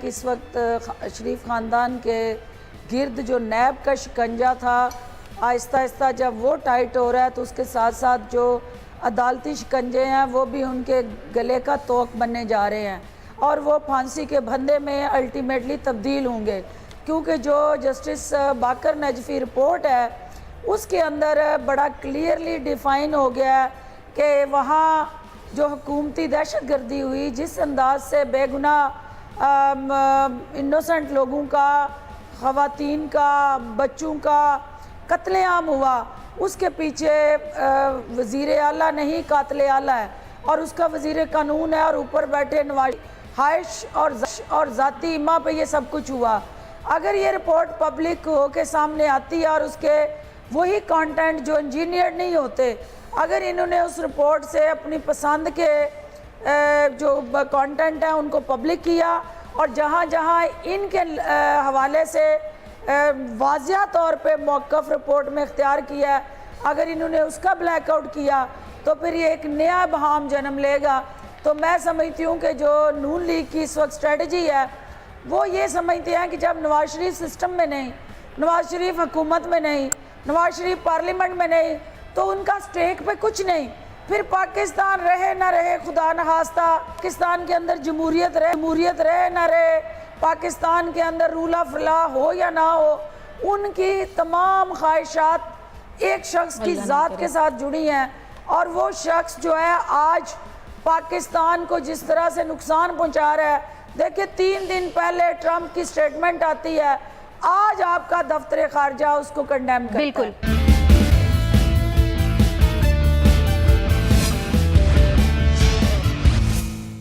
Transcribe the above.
इस वक्त शरीफ ख़ानदान के गिर्द जो नैब का शिकंजा था, आहिस्ता आहिस्ता जब वो टाइट हो रहा है तो उसके साथ साथ जो अदालती शिकंजे हैं वो भी उनके गले का तोक बनने जा रहे हैं और वो फांसी के फंदे में अल्टीमेटली तब्दील होंगे, क्योंकि जो जस्टिस बाकर नजफी रिपोर्ट है उसके अंदर बड़ा क्लियरली डिफ़ाइन हो गया है कि वहाँ जो हुकूमती दहशत गर्दी हुई, जिस अंदाज से बेगुनाह इनोसेंट लोगों का, ख़वातीन का, बच्चों का कत्लेआम हुआ, उसके पीछे वज़ीर आला नहीं कातिल आला है और उसका वज़ीर कानून है और ऊपर बैठे नवाज हाइश और ज़ाती इमा पे ये सब कुछ हुआ। अगर ये रिपोर्ट पब्लिक हो के सामने आती है और उसके वही कंटेंट जो इंजीनियर नहीं होते, अगर इन्होंने उस रिपोर्ट से अपनी पसंद के जो कंटेंट है उनको पब्लिक किया और जहाँ जहाँ इनके हवाले से वाज़िया तौर पे मौक़िफ़ रिपोर्ट में इख्तियार किया है, अगर इन्होंने उसका ब्लैकआउट किया तो फिर ये एक नया बहाम जन्म लेगा। तो मैं समझती हूँ कि जो नून लीग की इस वक्त स्ट्रेटजी है वो ये समझते हैं कि जब नवाज शरीफ सिस्टम में नहीं, नवाज शरीफ हुकूमत में नहीं, नवाज शरीफ पार्लियामेंट में नहीं, तो उनका स्टेक पे कुछ नहीं। फिर पाकिस्तान रहे ना रहे, खुदा न खास्ता पाकिस्तान के अंदर जमहूरियत रहे ना रहे, पाकिस्तान के अंदर रूला फला हो या ना हो, उनकी तमाम ख्वाहिशात एक शख्स की ज़ात के साथ जुड़ी हैं और वो शख्स जो है आज पाकिस्तान को जिस तरह से नुकसान पहुंचा रहा है। देखिए 3 दिन पहले ट्रंप की स्टेटमेंट आती है, आज आपका दफ्तर खारजा उसको कंडेम करता है। बिल्कुल।